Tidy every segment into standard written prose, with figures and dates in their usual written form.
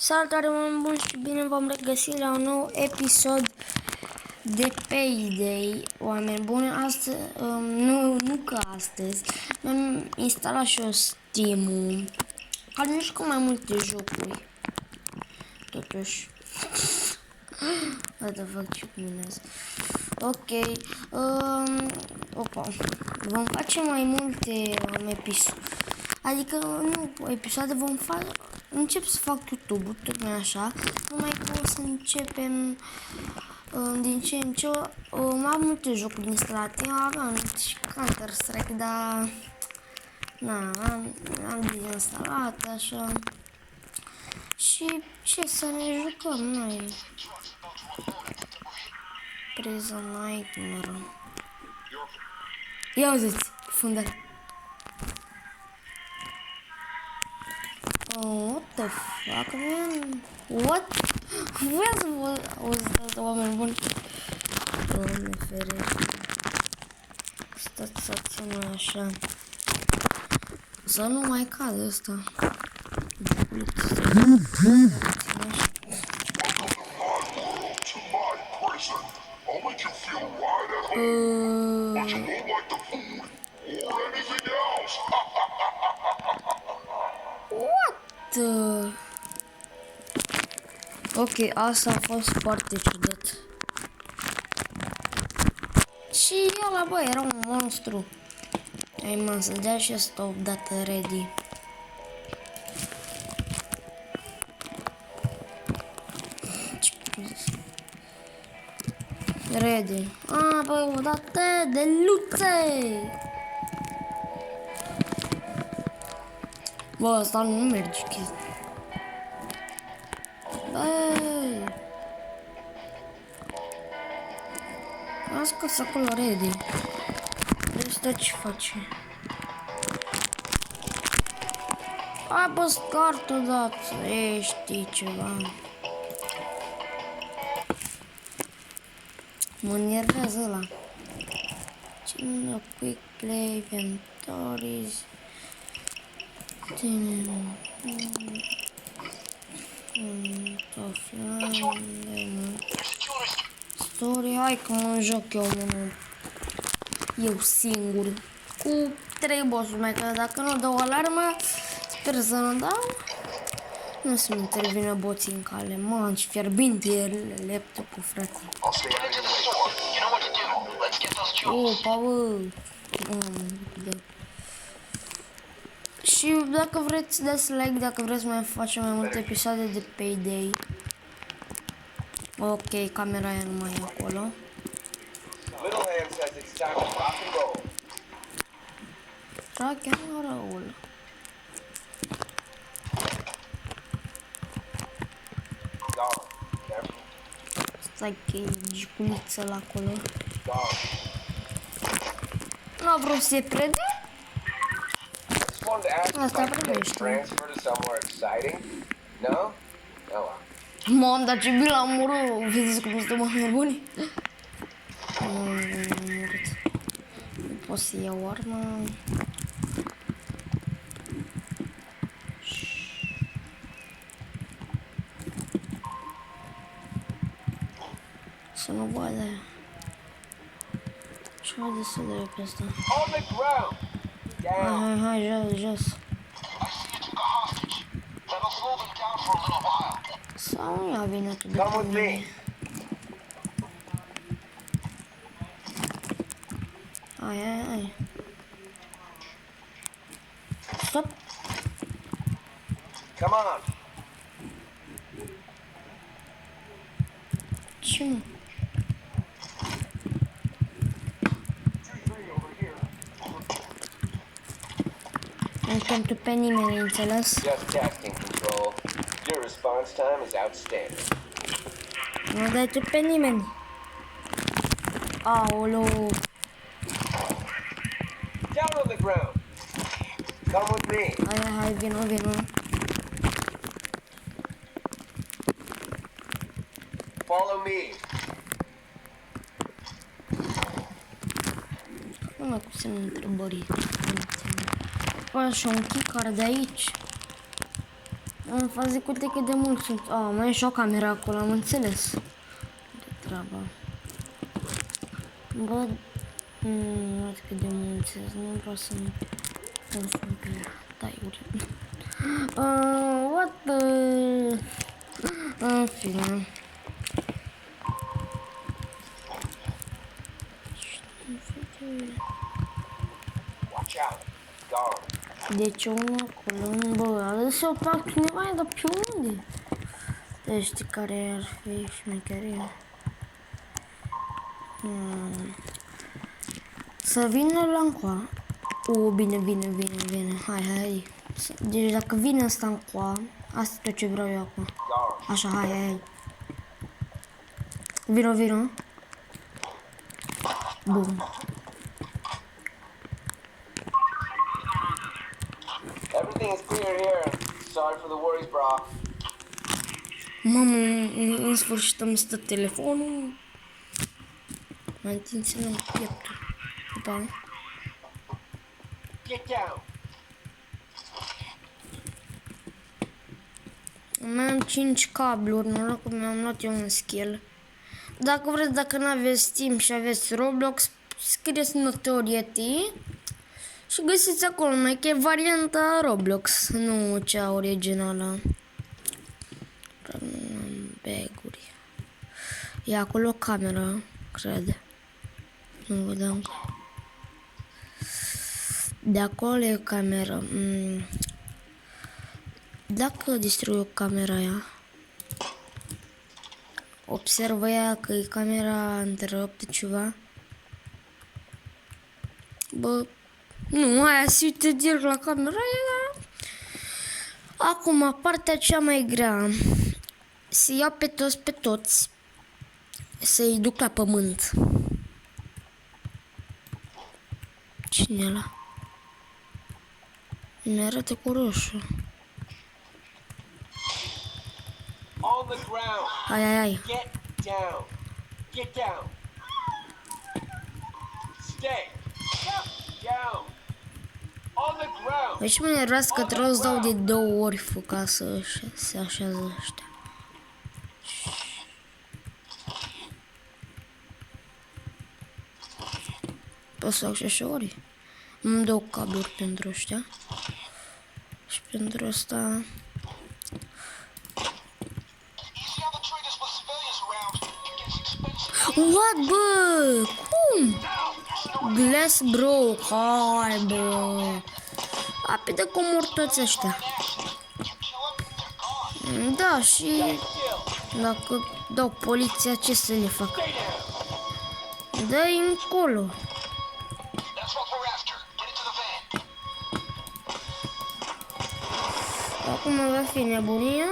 Salutare, oameni buni, și bine v-am regăsit la un nou episod de Payday. Oameni buni, astăzi, nu că astăzi, mi-am instalat și eu Steam-ul, care nu știu mai multe jocuri, totuși. What the fuck, ce minez. Ok, opa, vom face mai multe episoade, adică nu episoade, încep să fac YouTube-ul, tocmai așa, numai că o să începem din ce în ce, am multe jocuri instalate, aveam și Counter-Strike, dar am dezinstalat, așa, și ce să ne jucăm noi? Prison Nightmare. Ia uziți, fundal. What the fuck, man? What? Vreau să vă auziți, oameni buni. Doamne ferește. Stați să țină așa. Să nu mai cade ăsta. Ok, asta a fost foarte ciudat. Și ăla, bă, era un monstru. Hai, mă, să dea și stop dată ready. Ready. Ah, bă, o dată de luțe. Bă, asta nu merge chestia. Băi! Am scos acolo ready. Deci tot ce face. A, bă, start odată. Ești ceva. Mă nervează ăla. Cine quick play, inventories. Story, hai că mă joc eu singur cu 3 boss-uri, mai că dacă nu dau alarmă, sper să nu dau, nu să-mi intervină boții în cale. Man, ce fierbinte e laptopul, frate. Opa, bă. Și dacă vreți, dați like, dacă vreți mai facem mai multe episoade de Payday. Ok, camera aia nu mai e acolo. Rock and roll. Stai că e giculiță la acolo. Nu a vrut să se prede? Asta primește. Mamă, dar ce bil am murit. Vedeți cum suntem oameni buni? Nu pot să iau arma. Să nu vadă. Ce mai destul de pe asta? Hai, jos. Sau nu ia vine atât de bine. Hai. Stop. Come on. Ce mă? Nu pentru pe nimeni, înțeles? Just testing control. Your response time is outstanding. Nu dai tu pe nimeni. Aolo. Down on the ground. Come with me. Hai, vino. Follow me. Nu cu semnul întrebării. Așa, un kicker de aici. Am fazit cu cât de mult sunt. Mai e și o cameră acolo, am înțeles. De treaba. Bă, nu văd cât de mult sunt, nu vreau să-mi consum pe ea. Da, e urât. What the... În fine. Watch out. Guard. Deci unul acolo, bă, ales o fac cineva, dar pe unde? Deci știi care ar fi șmecheria? Să vină la încoa. Bine. Hai. Deci dacă vine ăsta încoa, asta e tot ce vreau eu acum. Guard. Așa, hai. Vino. Bun. Everything is clear here. Sorry for the worries, bro. Mamă, în sfârșit îmi stă telefonul. Mă întinse în pieptul. Opa. Get down. Mai am 5 cabluri, noroc că mi-am luat eu un skill. Dacă vreți, dacă nu aveți timp și aveți Roblox, scrieți Notoriety și găsiți acolo, mai că e varianta Roblox, nu cea originală. Baguri. E acolo camera, cred. Nu vedeam. De acolo e camera. Dacă distrug eu camera aia, observă ea că e camera întreruptă ceva. Bă, nu, aia se uite direct la camera aia. Acum, partea cea mai grea. Să iau pe toți, să-i duc la pământ. Cine e ăla? Mi arată cu roșu. On the ground. Hai. Get down. Get down. Stay. Down. On the ground. Deci mă nervează că trebuie să dau de 2 ori ca să se așează ăștia. Pot să fac și așa ori. Îmi dau cabluri pentru ăștia. Și pentru asta... What, bă? Cum? Glass broke. Hai, bă. Rapide cum mor toți ăștia. Da, și dacă dau poliția, ce să le fac? Dă-i încolo. Acum va fi nebunia.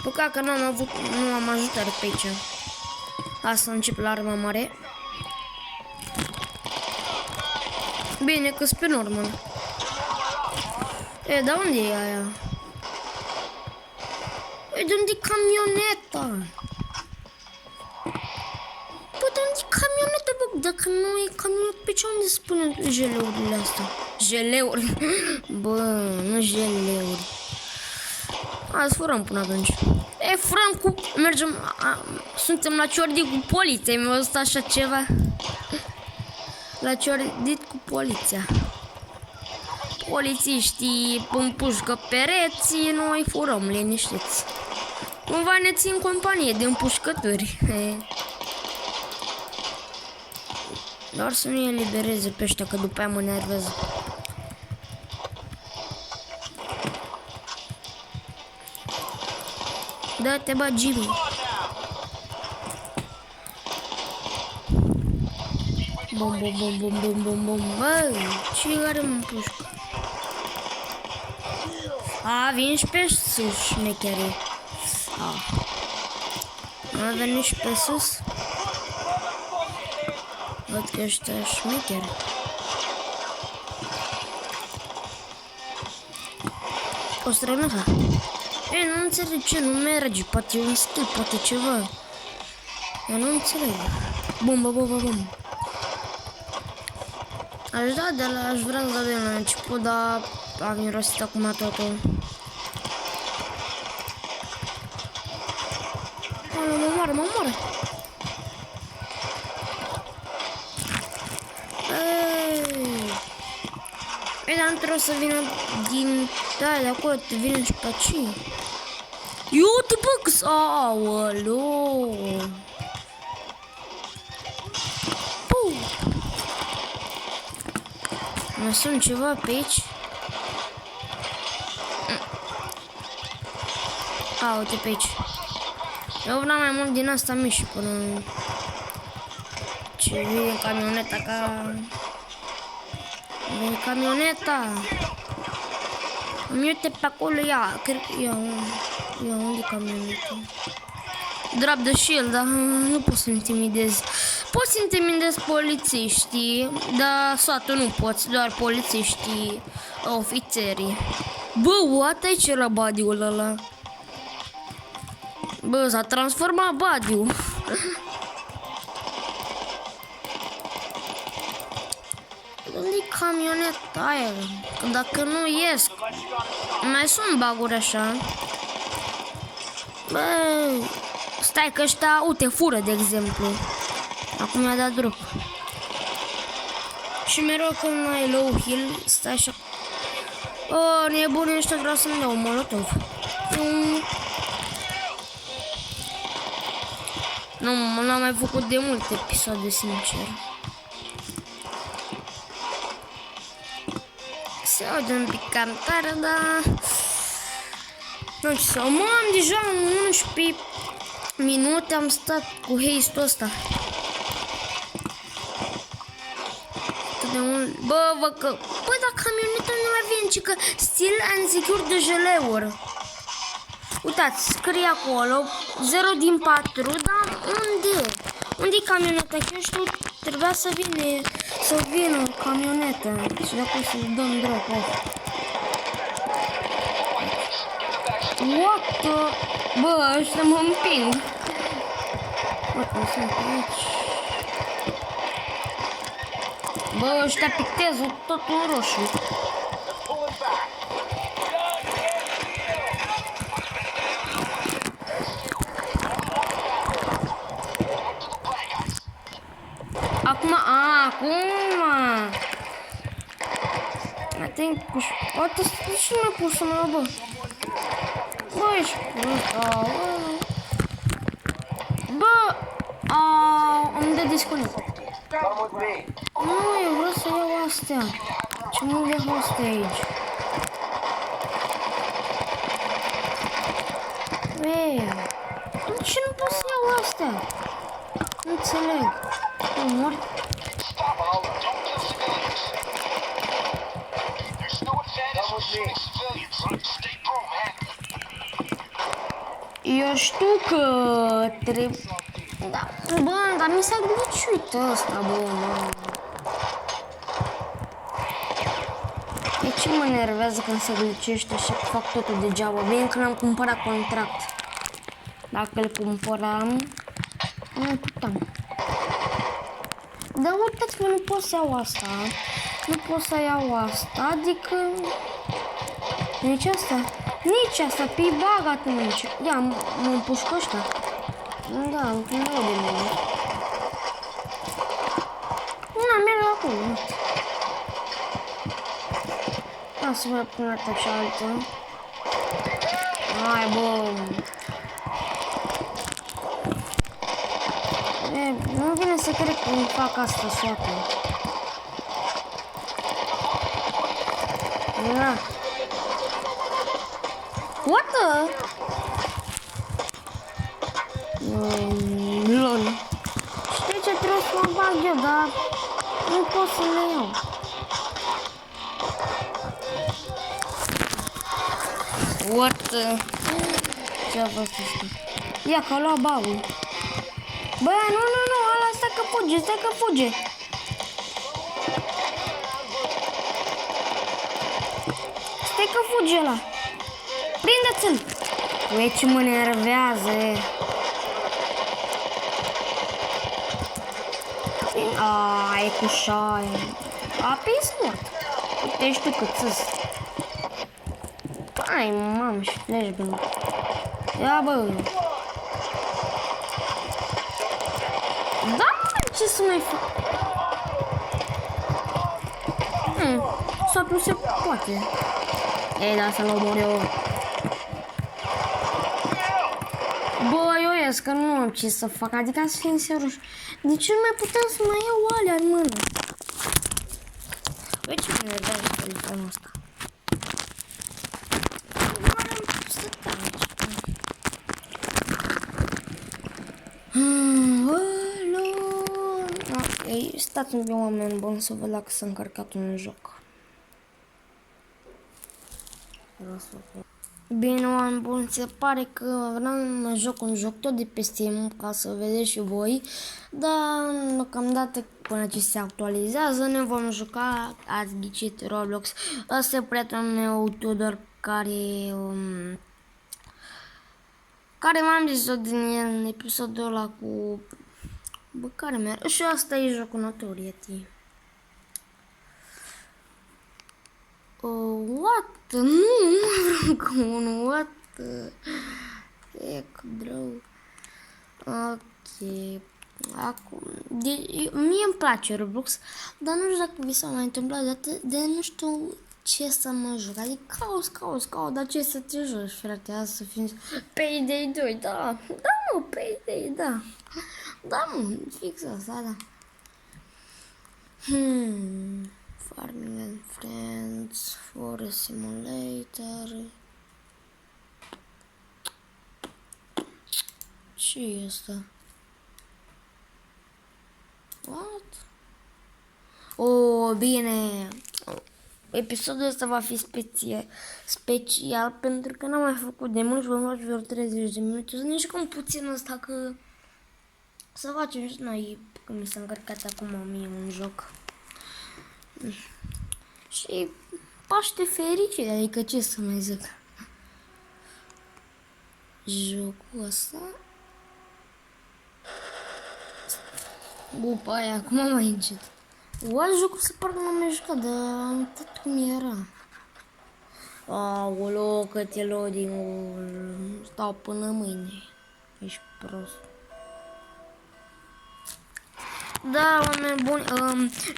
Păcat că nu am ajutat pe aici. Hai să încep la arma mare. Bine că sunt pe normal. E, dar unde e aia? E, de unde e camioneta? Bă, de unde e camioneta, bă? Dacă nu e camioneta, pe ce unde spune jeleurile astea? Jeleuri? Bă, nu jeleuri. Hai să furăm până atunci. E, furăm cu... Mergem... Suntem la ciordit cu poliția. Mi-a văzut așa ceva. La ciordit cu poliția. Polițiștii împușcă pereții, noi furăm liniștiți. Cumva ne țin companie de împușcături. Doar să nu elibereze pe ăștia, că după aia mă nervez. Da-te, bă, Jimmy. Bum. Bă, cine care mă împușcă? A, vin și pe sus, șmecherii. A venit și pe sus. Văd că ăștia șmecheri. O strănuță. E, nu înțeleg ce, nu merge, poate e un stil, poate ceva. Eu nu înțeleg. Bum. Aș da de la, aș vrea să dau de la început, dar am mirosit acum totul. Mă moară, mă moară. Ei, dar nu trebuie să vină din... Da, de acolo te vine și pe aici. Eu te băx! Aoleo! Mai sunt ceva pe aici? A, uite pe aici. Eu vreau mai mult din asta mici până... Ce vine camioneta ca... Vine camioneta! Îmi uite pe acolo, ia, cred că... Ia, unde e camioneta? Drop the shield, dar nu pot să intimidez. Poți să intimidezi polițiștii, dar satul nu poți, doar polițiștii, ofițerii. Bă, what? Aici era body-ul ăla. Bă, s-a transformat body-ul. Unde-i camioneta aia? Că dacă nu ies, mai sunt baguri așa. Bă, stai că ăștia, uite, fură, de exemplu. Acum mi-a dat drop. Și mereu când ai low heal, stai așa. O, nebune ăștia, vreau să-mi dau un molotov. Nu, l-am mai făcut de multe episoade, sincer. Se aude un pic cantarea, dar... Nu știu să... Mă, am deja 11 minute, am stat cu haste-ul ăsta. Bă, vă că... Bă, dar camioneta nu mai vine, ci că still unsecure de jeleuri. Uitați, scrie acolo 0 din 4, dar unde? Unde-i camioneta? Că eu știu, trebuia să vină camioneta. Și dacă să dăm drop off. What the... Bă, ăștia mă împing. Uite, nu sunt pe aici. Bă, ăștia pictezul tot în roșu. Acum, I think puș... Poate să nu mai pus mă, bă. Bă, ești puta, bă. Îmi dă disconnect. Nu, eu vreau să iau astea. Ce mă de hostage. Băi, de ce nu pot să iau astea? Nu înțeleg. Nu mor. Eu știu că trebuie... Da, bă, dar mi s-a glitchuit ăsta, bă, mă. De ce mă nervează când se glitchește așa că fac totul degeaba? Bine că n-am cumpărat contract. Dacă îl cumpăram, nu puteam. Dar uitați-vă, nu pot să iau asta. Nu pot să iau asta, adică... Nici asta. Nici asta, pe bag atunci. Ia, mă împușcă ăștia. Da, nu de mine. Nu, merg acolo. Da, să mai pun atâta cealaltă. Hai, bă. Nu vine să cred că îmi fac asta soată. Da. What the? Lol. Știi ce trebuie să mă bag eu, dar nu pot să le iau. What the? Ce a fost asta? Ia că a luat bagul. Bă, nu, ăla stai că fuge, Stai că fuge ăla. Prindeți-l. Ue, ce mă nervează. E cu șaie. Apis mort. Uite, știu cât țâs. Hai, mamă, și flashbang. Ia, bă. Da, mă, ce să mai fac? Sau nu se poate. Ei, da, să-l omor eu. Bă, eu ies că nu am ce să fac, adică să fim serioși. De ce nu mai putem să mai iau alea în mână? Băi, ce mă enervează telefonul ăsta? Ok, stați un pic, oameni buni, să văd dacă s-a încărcat un joc. Bine, oameni buni, se pare că vreau să mă joc un joc tot de pe Steam, ca să vedeți și voi, dar deocamdată până ce se actualizează ne vom juca, ați ghicit, Roblox. Ăsta e prietenul meu, Tudor, care m-am zis din el în episodul ăla cu... Bă, care merge? Și asta e jocul Notoriety. What? Nu vreau cu unul, what? Heck, bro. Ok. Acum, mie îmi place Roblox, dar nu știu dacă vi s-a mai întâmplat de nu știu ce să mă joc. Adică caut, dar ce să te joci, frate? Azi să fim Payday 2, da, mă, Payday, da. Da, mă, fix asta, da. Farming and Friends, Forest Simulator. Ce e asta? What? Oh, bine. Episodul ăsta va fi special pentru că n-am mai făcut de mult și vom face vreo 30 de minute. Să ne jucăm puțin ăsta că să facem și noi, că mi s-a încărcat acum mie un joc. Și Paște fericit, adică ce să mai zic. Jocul ăsta. Bupa aia, acum mai încet. Oare jocul se parcă n-am mai jucat, dar am uitat cum era. Aoleo, cât e loading-ul. Stau până mâine. Ești prost. Da, oameni buni,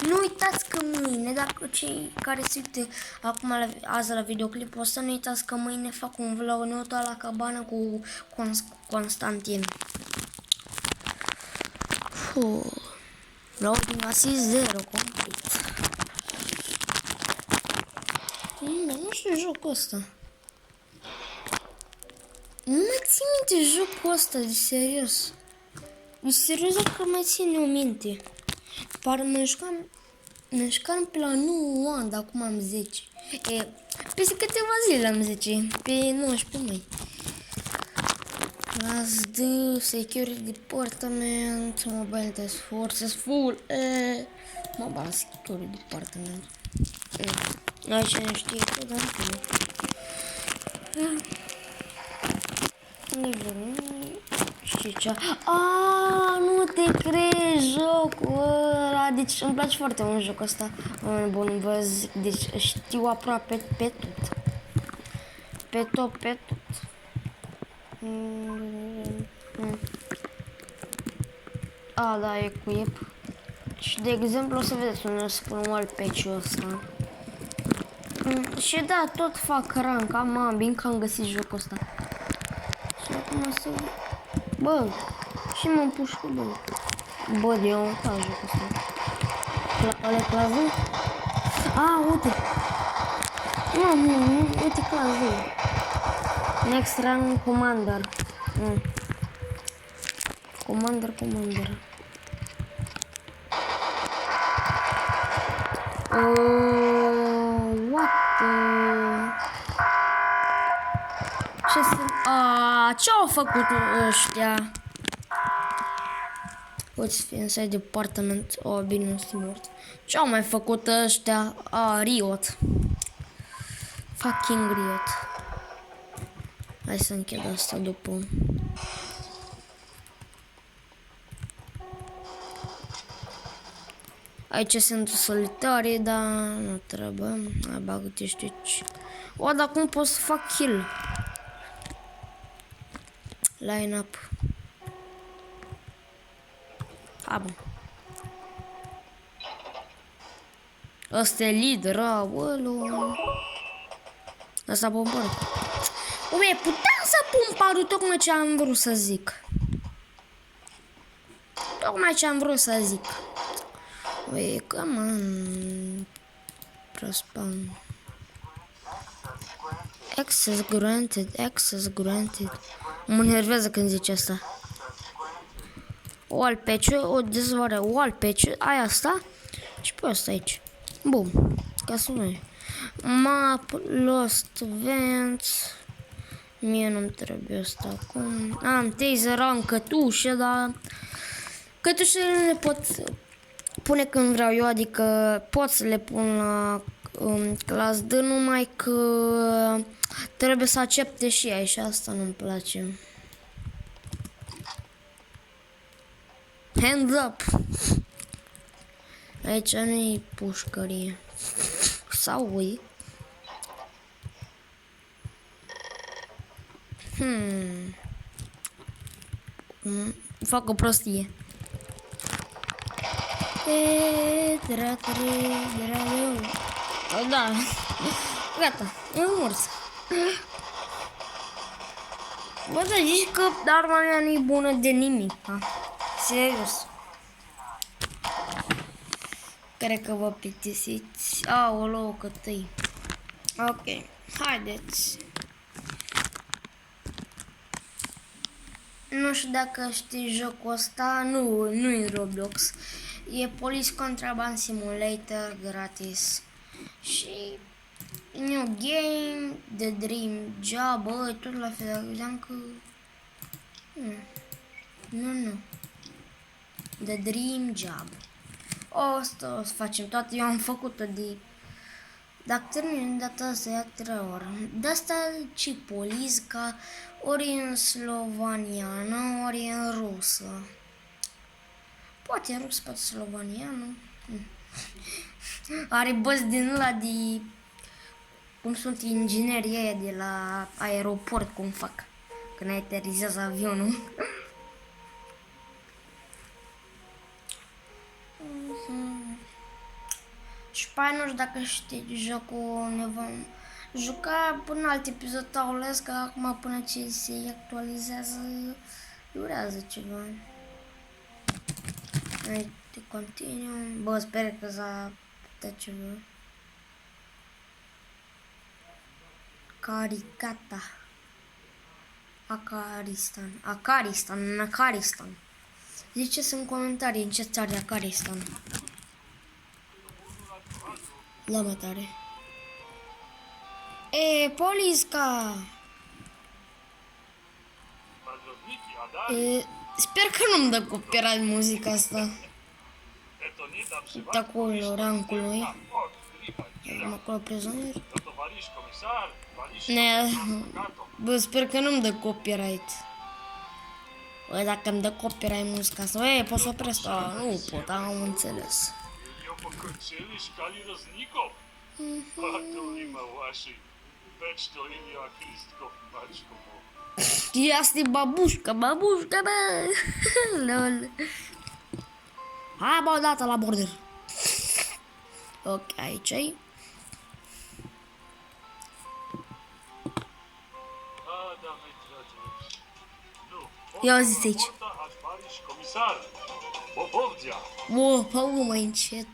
nu uitați că mâine, dacă cei care se uite acum azi la videoclipul ăsta, nu uitați că mâine fac un vlog nota la cabană cu Constantin. Loading assist 0, complet. Nu știu jocul ăsta. Nu mai țin minte jocul ăsta, de serios. De serios că mai ține o minte. Pară mă jucam pe la 9 ani, dar acum am 10. Peste câteva zile am 10. Pe 19 mai. Class D, Security Department, Mobile Task Forces, Full, Mobile Security Department. Aici nu știu că, dar știi ce? Nu te crezi jocul ăla. Deci îmi place foarte mult jocul ăsta. Bun, vă zic, deci știu aproape pe tot. Pe tot. Da, e cu iep. Și de exemplu o să vedeți unde o să pun wall patch-ul ăsta. Și da, tot fac rank, bine că am găsit jocul ăsta. Și acum să... Bă, și m-am pus cu bă. Bă, de eu am uitat jocul ăsta. Ale clavă? Uite. Nu, uite clavă. Next run commander. Commander. What the... Ce-au făcut ăștia? Poți fi inside department. Bine, nu sunt mort. Ce-au mai făcut ăștia? Riot. Fucking Riot. Hai să închid asta după. Aici sunt solitare, dar nu trebuie. Hai, bagă-te, știu ce. Dar cum pot să fac kill? Line up. A, bun. Ăsta e lider, aoleu. Ăsta pun părul. Uite, puteam să pun parul, tocmai ce am vrut să zic. Tocmai ce am vrut să zic. Uite, come on. Prospan. Access granted, access granted. Mă nervează când zice asta. Wall patch, o dezvoltare wall patch, aia asta și pe asta aici. Bum, ca să nu e. Map, lost vents. Mie nu-mi trebuie asta acum. Am taser, am cătușe, dar cătușele le pot pune când vreau eu, adică pot să le pun la clas D, numai că trebuie să accepte și ea și asta nu-mi place. Hands up! Aici nu-i pușcărie. Sau ui. Fac o prostie. Da. Gata. E mors. Bă, dar zici că arma mea nu-i bună de nimic. Ha? Serios. Cred că vă plictisiți. Aoleu, că tăi. Ok. Haideți. Nu știu dacă știi jocul ăsta. Nu e Roblox. E Police Contraband Simulator gratis. Și New Game, The Dream Job, bă, tot la fel, credeam că... Nu. The Dream Job. O să facem toate, eu am făcut-o de... Dacă termin data asta ia 3 ore. De asta și Polițca, ori în slovaniană, ori în rusă. Poate în rusă, poate slovaniană. Are băți din ăla de... Cum sunt inginerii aia de la aeroport, cum fac când aterizează avionul. Și pe aia nu știu dacă știi jocul, ne vom juca până alt episod taulesc, că acum până ce se actualizează durează ceva. Hai, te continuăm. Bă, sper că s-a putea ceva. Caricata. Acaristan. Ziceți în comentarii în ce țară e Acaristan. La mai tare. Polițca! Sper că nu-mi dă copyright muzica asta. Uite acolo rancului. Acolo prizonier. Bă, sper că nu-mi dă copyright. Bă, dacă îmi dă copyright muzica asta, poți să opresc? Nu pot, am înțeles. Asta e babușca, bă! Lol. Hai, bă, odată la border. Ok, aici-i. Ia zi aici. Bă, Paul, mai încet.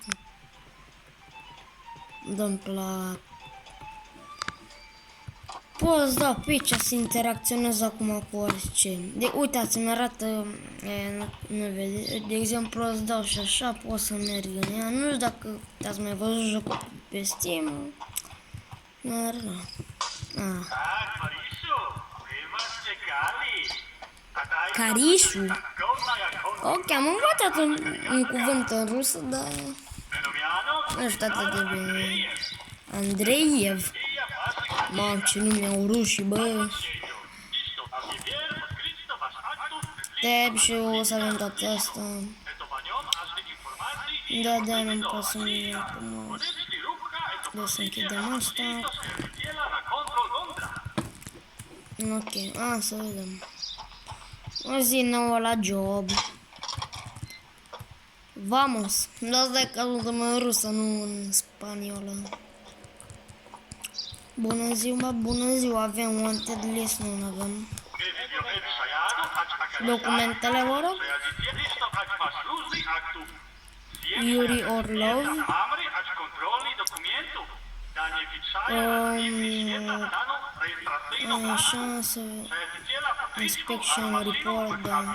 Dăm plac. Poți da pe aici să interacționez acum cu orice. Uitați, mi arată, nu vede, de exemplu îți dau și așa, pot să merg în ea. Nu știu dacă ați mai văzut jocul pe Steam. Dar, Carișu? Ok, am învățat un cuvânt în rusă, dar nu știu atât de bine. Andreiev. Mamă, ce nume au rușii, bă. Tab și o să avem toate astea. Da, nu pot să-mi iau acum. Vreau să închidem asta. Ok, să vedem. O zi nouă la job. Vamos. Asta e cazul în rusă, nu în spaniolă. Bună ziua, avem wanted list, nu avem. Documentele, vă rog. Yuri Orlov. Așa, să... Inspection report, da.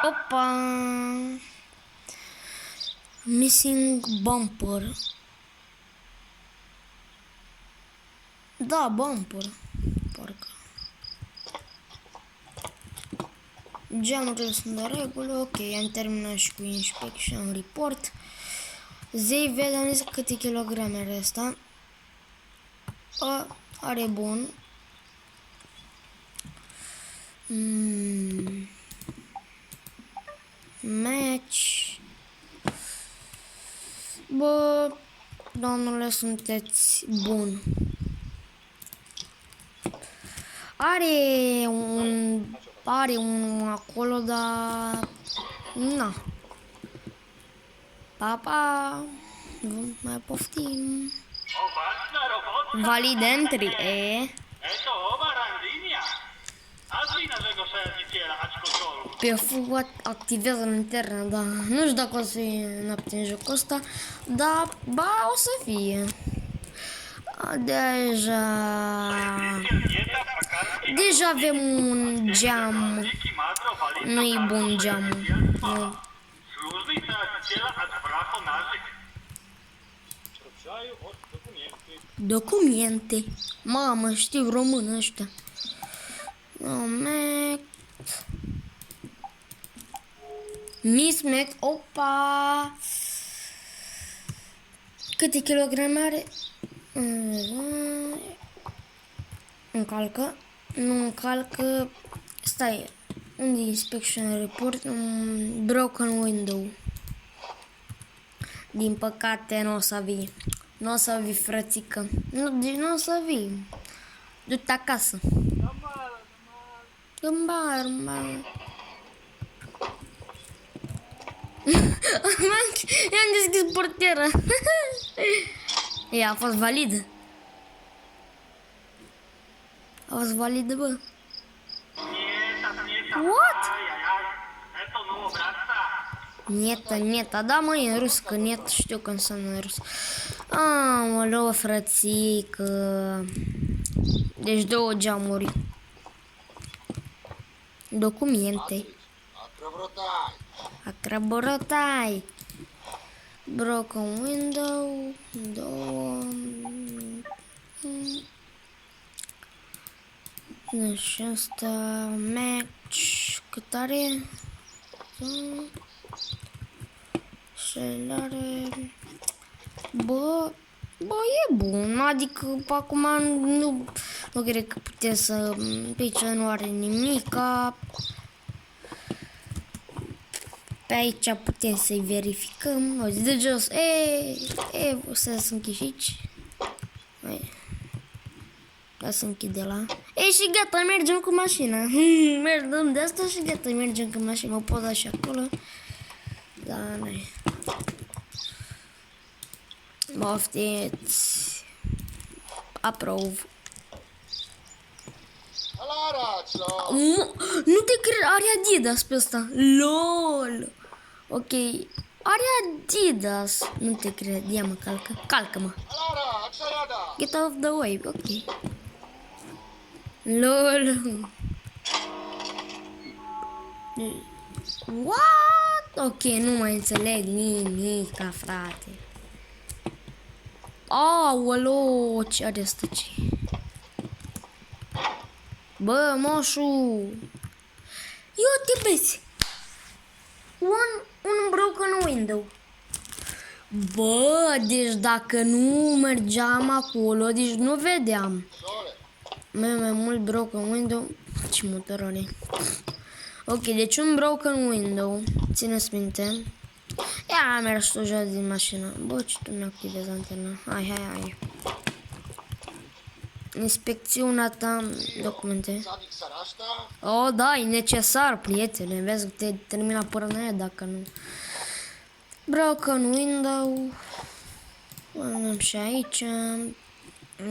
Opa! Missing bumper. Da, bumper. Parcă. Geamurile sunt de regulă. Ok, am terminat și cu inspection report. Zei vedem câte kilograme are asta. Are bun. Match. Bă, domnule, sunteți bun. Are un acolo, dar na. Papa, mai poftim. Valid entry, Pe fugă activează lanterna, da. Nu știu dacă o să fie noapte în jocul ăsta, dar ba, o să fie. Deja avem un geam. Nu-i bun geamul. Nu. Documente. Mamă, știu română ăștia. Mismex, opa! Câte kilograme are? Încalcă. Nu încalcă. Stai. Unde inspection report? Broken window. Din păcate nu o să vii. Nu o să vii, frățică. Deci nu o să vii. Du-te acasă. Gâmbar, I-am deschis portiera. A fost validă. A fost validă, bă. What? Neta, da, mă, e în rus, că net știu că înseamnă în rus. Aoleu, frățică. Deci 2 geamuri. Documente. Acraborotai. Broken window. 2. Deci asta match. Cât are? Șelare. Bă, e bun. Adică acum nu cred că putem să... Pe aici nu are nimica. Pe aici putem să-i verificăm. Auzi de jos. O să închid aici. Da, să închide la. Și gata, mergem cu mașina. Mergem de asta și gata, mergem cu mașina. Mă pot da și acolo. Da, nu. Poftiți. Aprove. Nu te cred, are Adidas pe ăsta. LOL. Ok. Are Adidas. Nu te cred. Ia mă, calcă. Calcă-mă. Get out of the way. Ok. LOL. What? Ok, nu mai înțeleg nimica, frate. Aoleu, ce are asta, ce? Bă, moșu. Eu te vezi. Un broken window. Bă, deci dacă nu mergeam acolo, deci nu vedeam. Mai mult broken window. Ce motorole. Ok, deci un broken window. Țineți minte. Ia, am mers tu jos din mașină. Bă, ce tu mi activezi antena. Hai. inspecțiunea ta, documente. Sadik Sarashta, Oh, da, e necesar, prietene. Vezi că te termina părăneia dacă nu. Broken window. Avem și aici.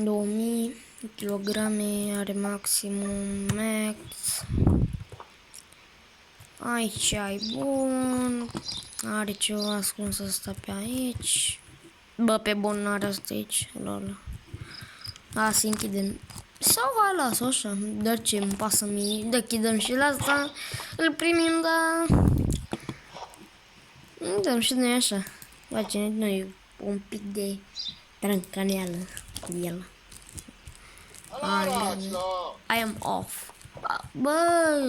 2000 kilograme are maximum max. Aici ai bun. Are ceva ascuns asta pe aici. Bă, pe bun n-are asta aici. Lol. A, se închide. Sau va las așa. Dar ce îmi pasă mie? Dechidăm și la asta. Îl primim, dar... Nu dăm și noi așa. Facem noi un pic de trâncaneală cu el. Alaracno, I am off. Bă,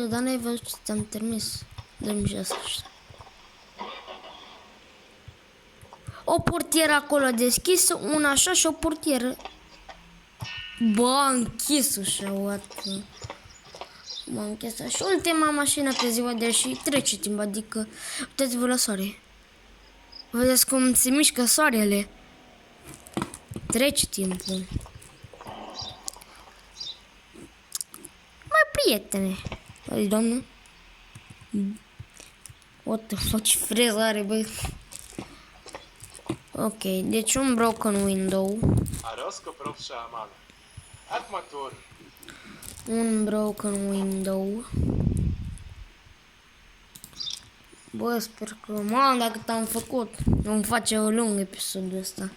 dar n-ai văzut ce ți-am trimis. Dă-mi și asta. O portieră acolo deschisă, una așa și o portieră. Bă, a închis ușa, what? M-a închis și ultima mașină pe ziua de și trece timp, adică uitați-vă la soare. Vedeți cum se mișcă soarele. Trece timpul. Mai prietene. Ai, doamnă? What the fuck, ce freză are, băi. Ok, deci un broken window. Arosko Profsha Aman, Atmatur, Un broken window. Bă, sper că... Mamă, dacă t-am făcut. Vom face o lungă episodul ăsta.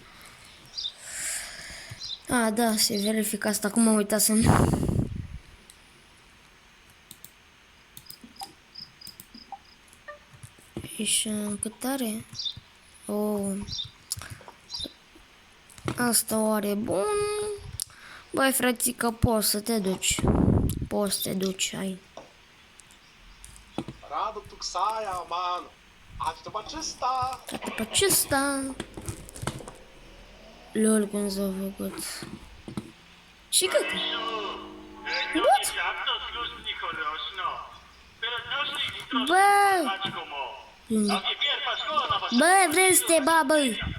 A, da, se verifică asta. Acum mă uitasem. Și cât are? Oh. Asta o are bun. Băi, frățică, poți să te duci. Poți să te duci, hai. Radu Tuxaya Aman, Atmachista, Toate pe acesta. Lol, cum s-a făcut. Și cât? What? Bă! Bă, vrei să te babă?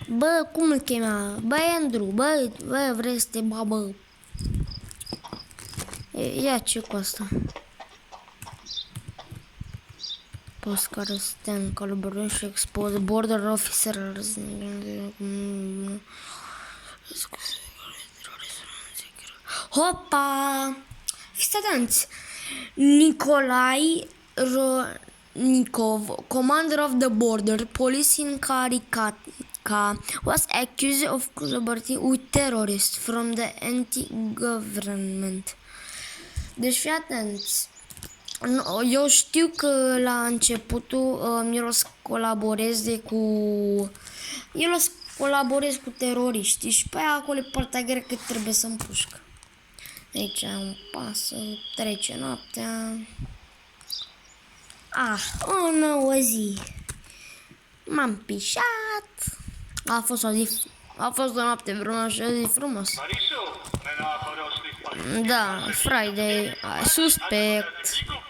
Bă, cum îl chema? Bă, Andrew, bă, vrei să te babă? Ia ce cu asta? Post care stă în collaboration expose border officers. Hopa! Fiți atenți! Nikolai Nikov, commander of the border police in Karika, was accused of collaborating with terrorists from the anti-government. Deci fii atenți. Eu știu că la începutul el o să colaboreze cu... El o să colaborez cu teroriștii și pe aia acolo e partea grea că trebuie să împușcă. Aici un pas, trece noaptea. Ah, o nouă zi. M-am pișat. A fost o noapte frumoasă, o zi frumos. Da, Friday. Suspect.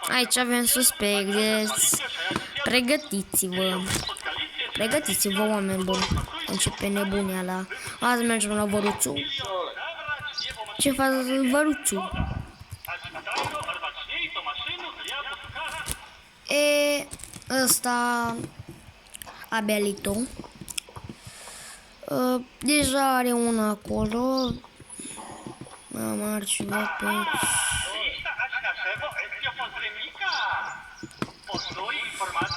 Aici avem suspect. Deci, pregătiți-vă. Pregătiți-vă, oameni buni. Începe nebunia la... Azi mergem la Văruțu. Ce faci Văruțu? E... Ăsta... Abelito. Deja are una acolo. Am arșivat pe aici.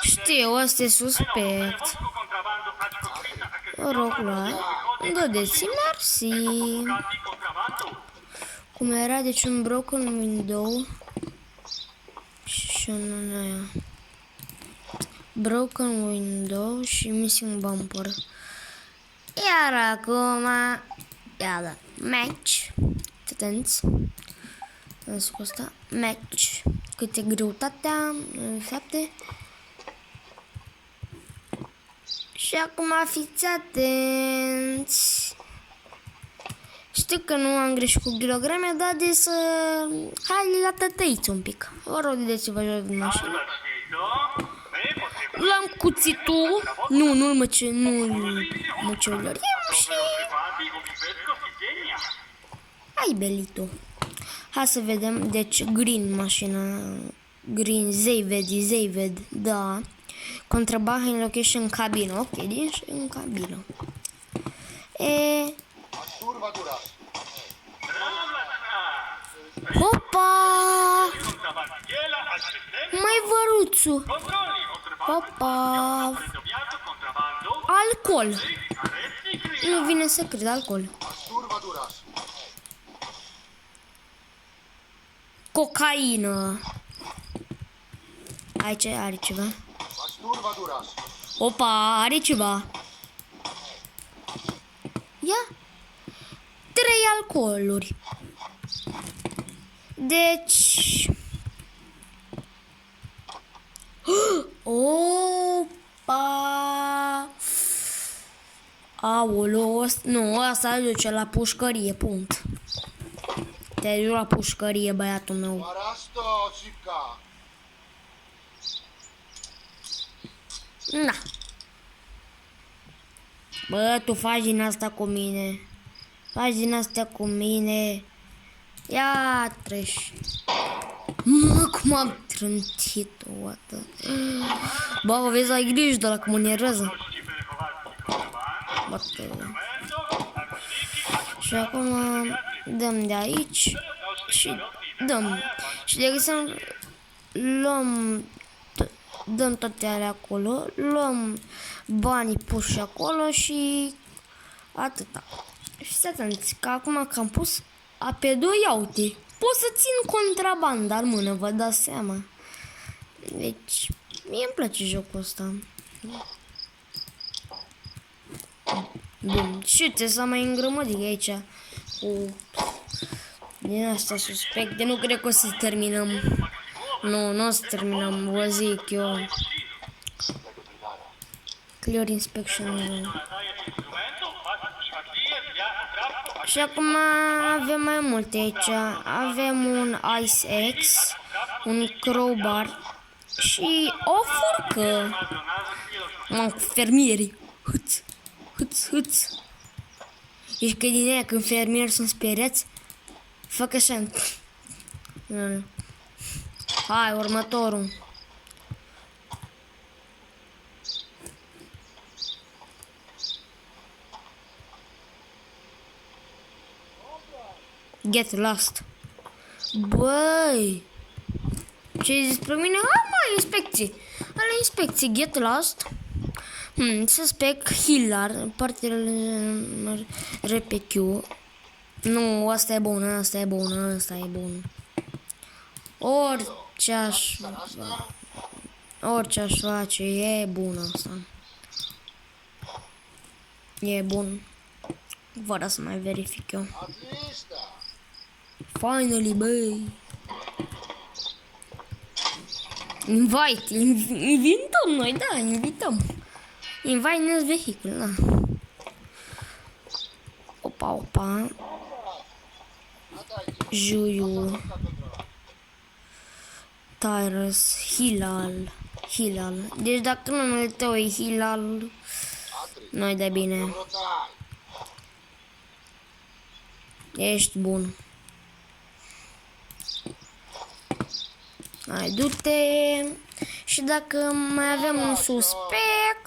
Știu, ăsta e suspect. Vă rog, dădeți-mi mersi. Cum era, deci un broken window. Și un aia. Broken window și missing bumper. Iar acum, iată, match. Atenți. Însă cu asta, match. Cât e greutatea? 7. Și acum fiți atenți. Știu că nu am greșit cu kilograme, dar de să... Hai la tătăiți un pic. Vă rog, vedeți-vă jos din mașină. L-am cuțitul. Nu-l măcelărim și... Hai, Belito. Hai să vedem. Deci, green mașina. Green, Zeyved, da. Contraband location în cabină. Ok, deci în cabină. Artur va dura. Hopa! Mai văruțu. Hopa! Alcool. Nu vine să cred, alcool. Artur va dura. Cocaină. Aici are ceva. Artur va dura. Opa, are ceva. Ia. 3 alcooluri. Deci... Opa! Aoleu, nu, asta duce la pușcărie, punct. Te duci la pușcărie, băiatul meu. Parasto, cica. Na. Bă, tu faci din asta cu mine. Faci din asta cu mine. Ia treci. Mă, cum am trântit-o, oată. Bă, vezi, ai grijă de la cum mă nerveză. Și acum dăm de aici și dăm. Și de exemplu, dăm toate alea acolo, luăm banii puși acolo și atâta. Și să atenți, că acum că am pus AP2, ia uite, pot să țin contrabanda în mână, vă dați seama. Deci, mie îmi place jocul ăsta. Bun, și uite, s-a mai îngrămădit aici cu din asta suspecte. Nu cred că o să terminăm. Nu o să terminăm, vă zic eu. Clear inspection. Și acum avem mai multe aici. Avem un Ice X, un crowbar și o furcă. Mă, cu fermierii. Hâț. Ești că din aia când fermieri sunt speriați? Fac așa. Hai, următorul. Get lost. Băi, ce ai zis despre mine? Ha, mă, inspecții. Ale inspecții, get lost. Suspect, Hillar, partele RPQ. Nu, asta e bună. Orice aș face, e bună asta. E bun. Fără să mai verific eu. Finally, băi. Invităm noi, da, invităm. Invite next vehicle, da. Opa. Juju. Tyrus, Hilal. Deci dacă numele tău e Hilal, nu-i de bine. Ești bun. Hai, du-te. Și dacă mai avem un suspect...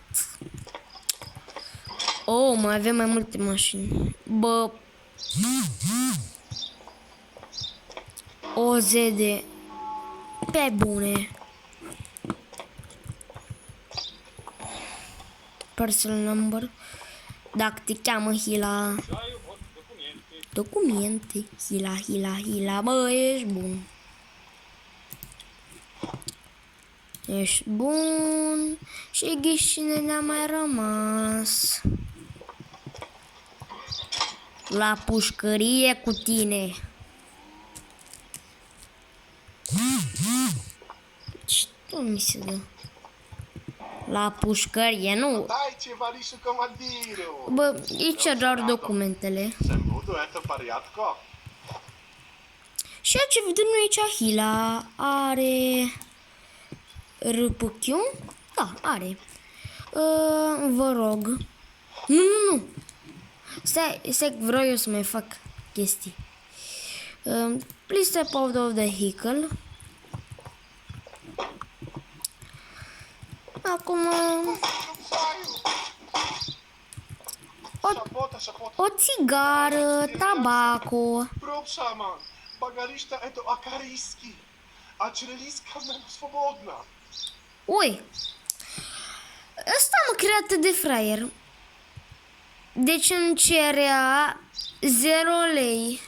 Oh, mai avem mai multe mașini. Bă... OZD. Pe bune. Personal number. Dacă te cheamă Hila. Documente. Hila. Bă, ești bun. Ești bun. Și ghiși cine ne-a mai rămas. La pușcărie cu tine. Ce mi se dă? La pușcărie, nu. Dai ceva lixo comandiro. Bă, aici doar documentele. Saluto, eto pariatco. Și ce vedem noi aici, Hila are RPQ? Da, are. Vă rog. Nu. Stai, vreau eu să mai fac chestii. Please step out of the vehicle. Acum Szapota, szapota. o țigară, tabaco. Proszę, man. Bagaliszta eto akariski. A czereliska nam swobodna. Ui, ăsta mă crea atât de fraier. Deci îmi cerea 0 lei.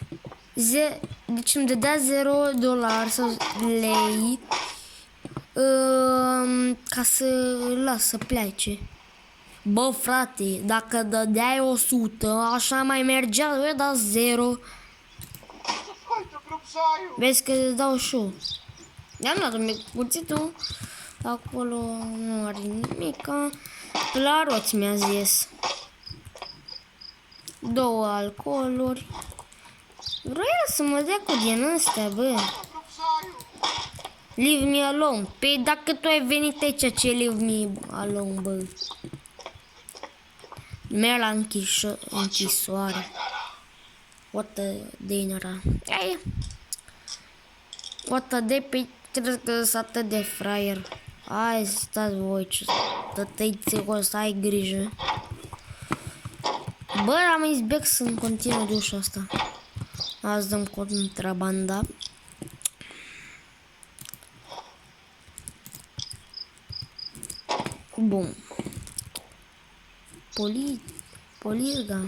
Deci îmi dădea 0 dolari sau lei ca să las să plece. Bă, frate, dacă dădeai 100, așa mai mergea, eu da 0. Fajto, grubsaju. Vezi că îți dau și eu. I-am dat un mic cuțitul. Acolo nu are nimica. La roți mi-a zis. 2 alcooluri. Vroia să mă dea cu din astea, bă. Grubsaju. Leave me alone. Păi dacă tu ai venit aici, ce leave me alone, bă? Merg la închisoare. What the dinera. Ei. What the de pe cred că sunt atât de fraier. Hai, stați voi ce tătăițe o să ai grijă. Bă, am izbec să-mi continuu de ușa asta. Azi dăm contrabanda. Bun. Polirga.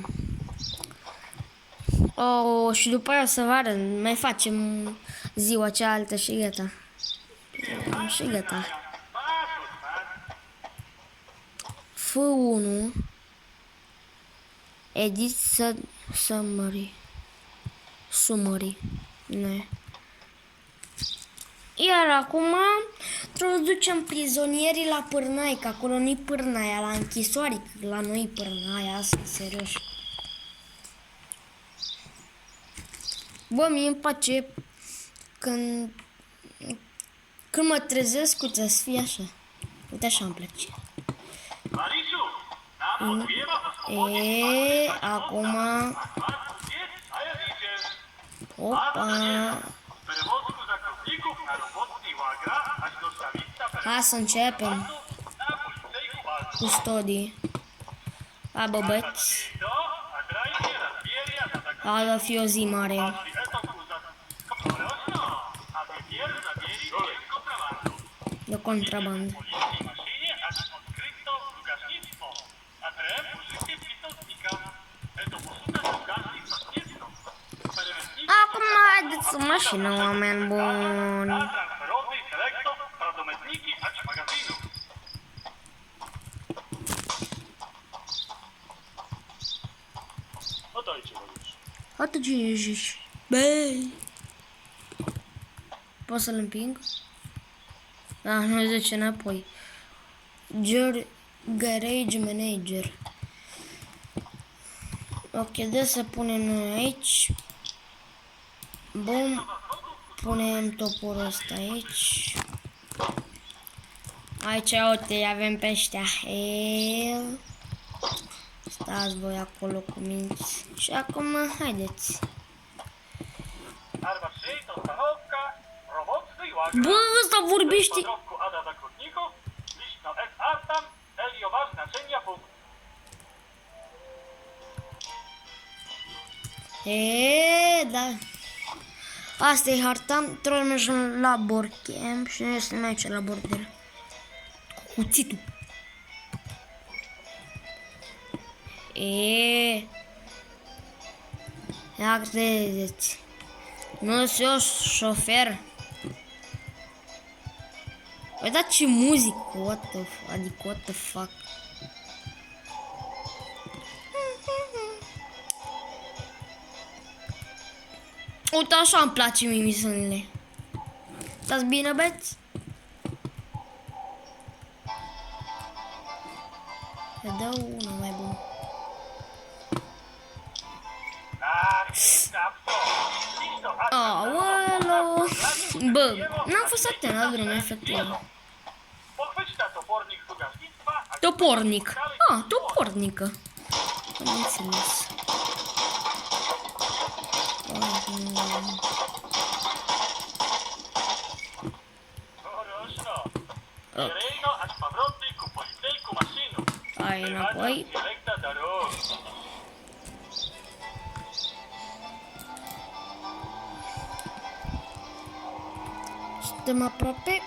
Oh, și după aia să vară, mai facem ziua cealaltă și gata. Și gata. F1 Edit Summary. Ne. Iar acum trebuie să ducem prizonierii la Pârnai, că acolo nu-i Pârnaia, la închisoare, că la noi Pârnaia, asta, serios. Bă, mie îmi place când mă trezesc, uite, să fie așa. Uite, așa îmi place. Acum... Opa! Hai să începem. Custodii. A, bă, băți. A, va fi o zi mare. De contrabandă. Acum haideți în mașină, oameni buni. Atât ce ești. Băi. Pot să-l împing? Da, nu zice înapoi. Garage Manager. Ok, de să punem noi aici. Bun. Punem toporul ăsta aici. Aici, uite, avem pe ăștia. Stați voi acolo cu minți. Și acum, haideți. Bă, ăsta vorbește. Da. Asta e harta. Trebuie să mergem la board camp și noi suntem aici la bordel. Cu cuțitul. Ia credeți. Nu sunt eu șofer. Uitați ce muzică. Adică what the fuck. Uite, așa îmi place mie misiunile. Stați bine, băieți? Le dau una mai bună. Aoleu! Bă, n-am fost atent la drum, efectiv. Topornic. Ah, topornică. Am înțeles. Terreno a Pavrotti cu Politei cu Masino. Hai înapoi. Directa da Roma. Suntem aproape.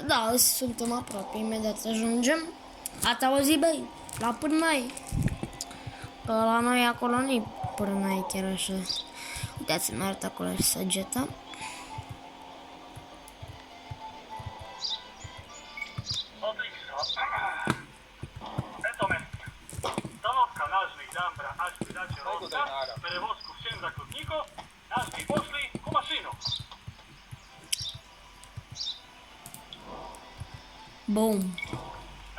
Da, suntem aproape. Imediat ajungem. Ați auzit, băi? La Pârnaie. Că la noi acolo nu-i Pârnaie chiar așa. Uitați-mi, arată acolo și săgeta. Stanovka nažnih Dambra, až bi dače rosta, prevozku všem zakladniku, až bi pošli ku mašinu. Bum.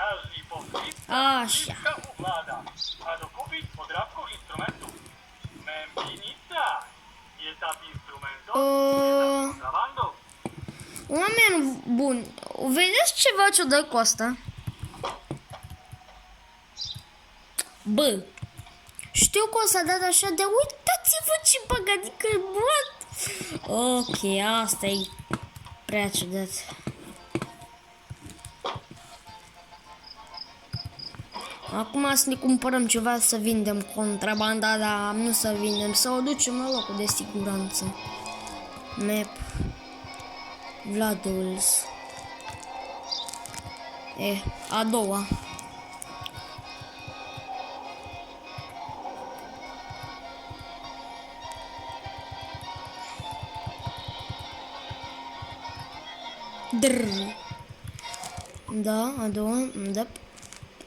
Až bi pošli, Așa. ka uvlada, a dokupit podravku instrumentu. Membinica, je tap instrumento, contrabando. Oameni buni, vedeți ceva ciudat cu asta? Bă, știu că o să dați așa de uitați-vă ce băgadică, what? Ok, asta e prea ciudat. Acum să ne cumpărăm ceva să vindem contrabanda, dar nu să vindem, să o ducem la locul de siguranță. Map. Vladuls. A doua. Drr. Da, a doua, da.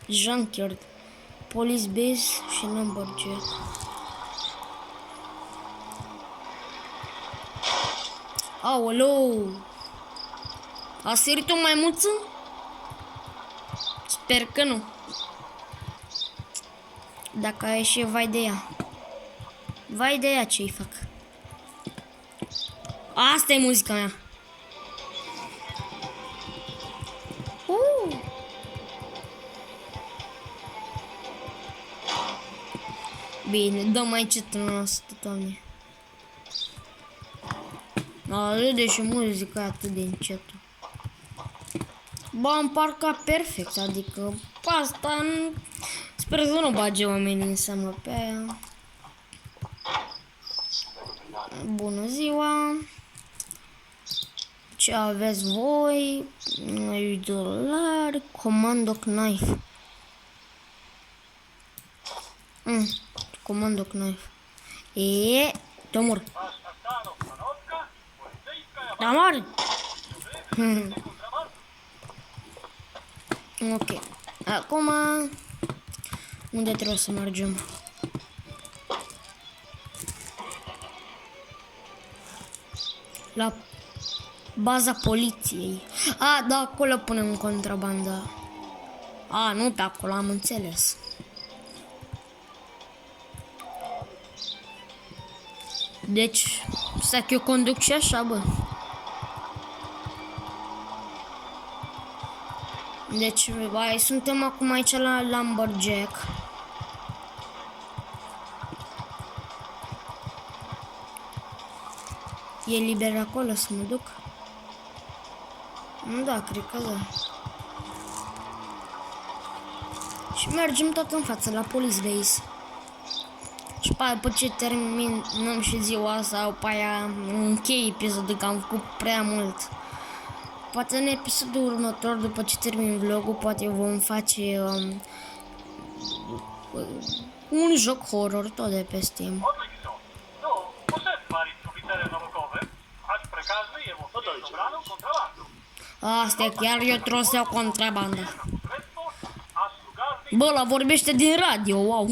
Junkyard, Police Base și Lumberjack. Aoleu! A sărit o maimuță? Sper că nu. Dacă a ieșit, vai de ea. Vai de ea ce-i fac. Asta e muzica mea. Bine, dăm mai cetul asta, doamne. Aude și muzica atât de încetă. Bă, am parcat perfect, adică asta sper să nu bage oamenii în seamă pe aia. Bună ziua! Ce aveți voi? $1, Commando Knife. Commando Knife. Te omor. Te omor! Ok. Acum, unde trebuie să mergem? La baza poliției. A, da, acolo punem contrabanda. A, nu pe acolo, am înțeles. Deci, să că eu conduc și așa, bă. Deci, vai, suntem acum aici la Lumberjack. E liber acolo să mă duc? Da, cred că da. Și mergem tot în față, la Police Base. Și după ce terminăm și ziua asta, după aia închei episodul, că am făcut prea mult. Poate în episodul următor, după ce termin vlogul, poate vom face un joc horror tot de pe Steam. Asta e chiar eu trebuie să iau contrabanda. Bă, ăla vorbește din radio, wow.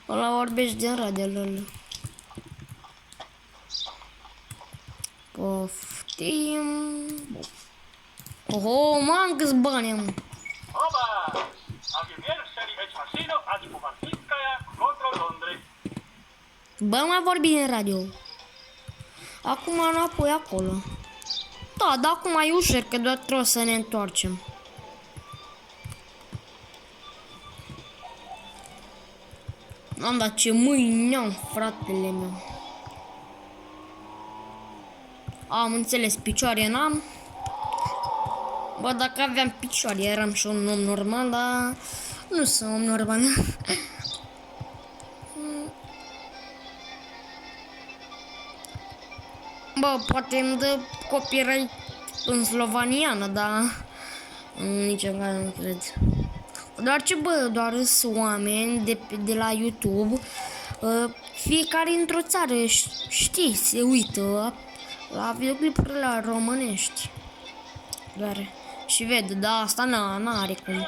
Ăla vorbește din radio, lol. Poftim. Oho, m-am câți bani am. Bă, mai vorbi din radio. Acum înapoi acolo. Da, dar acum e ușor, că doar trebuie să ne întoarcem. Am dat ce mâini am, fratele meu. Am înțeles, picioare n-am. Bă, dacă aveam picioare, eram și un om normal, dar nu sunt om normal. Bă, poate îmi dă copyright în slovaniană, dar niciun caz nu cred. Doar ce, bă, doar sunt oameni de la YouTube, fiecare într-o țară, știi, se uită la videoclipurile românești. Doar și vede, da, asta n-are cum.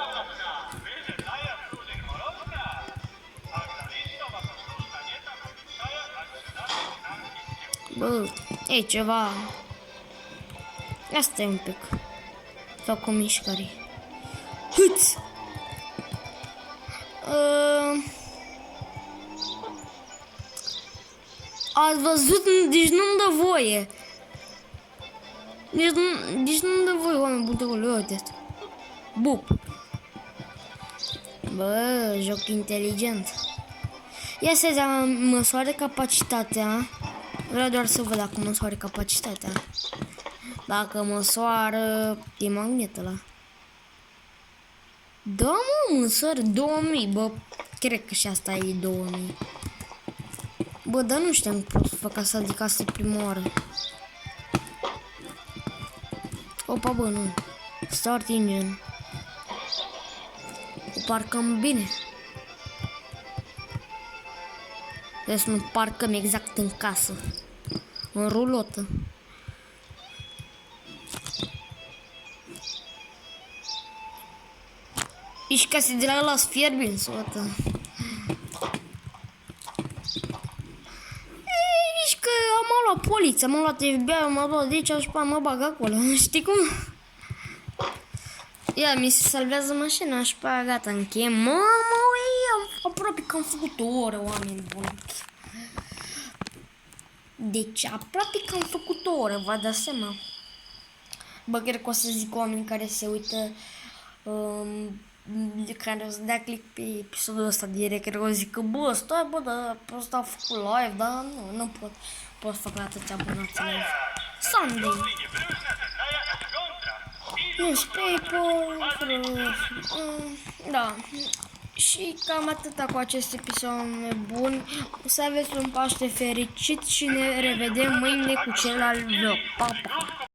Bă, e ceva. Asta e un pic. Fac o mișcare. Hâț! Ați văzut? Deci nu-mi dă voie. Deci nu-mi dă voie, oameni buni, uite asta. Bup. Bă, joc inteligent. Ia să măsoare capacitatea. Vreau doar să văd dacă măsoară capacitatea. Dacă măsoară, e magnet ăla. Da, mă, măsoară 2000, bă, cred că și asta e 2000. Bă, dar nu știam că pot să fac asta, adică asta e prima oară. Opa, bă, nu. Start engine. O parcăm bine. Trebuie să nu parcăm exact în casă. În rulotă. Ești ca să de la las fierbin, soată. Ești că am luat poliția, m-am luat FBI, m-am luat de aici și mă bag acolo. Știi cum? Ia, mi se salvează mașina și pe aia gata, încheiem. Mamă, aproape că am făcut o oră, oameni buni. Deci, aproape că am făcut o oră, vă dați seama. Bă, cred că o să zic oameni care se uită, care o să dea click pe episodul ăsta direct, cred că o zic că, bă, stai, bă, dar ăsta a făcut live, dar nu pot să fac la atâția abonați live. Sunday. Newspaper, da. Și cam atâta cu acest episod bun. O să aveți un Paște fericit și ne revedem mâine cu celălalt vlog. Pa, pa!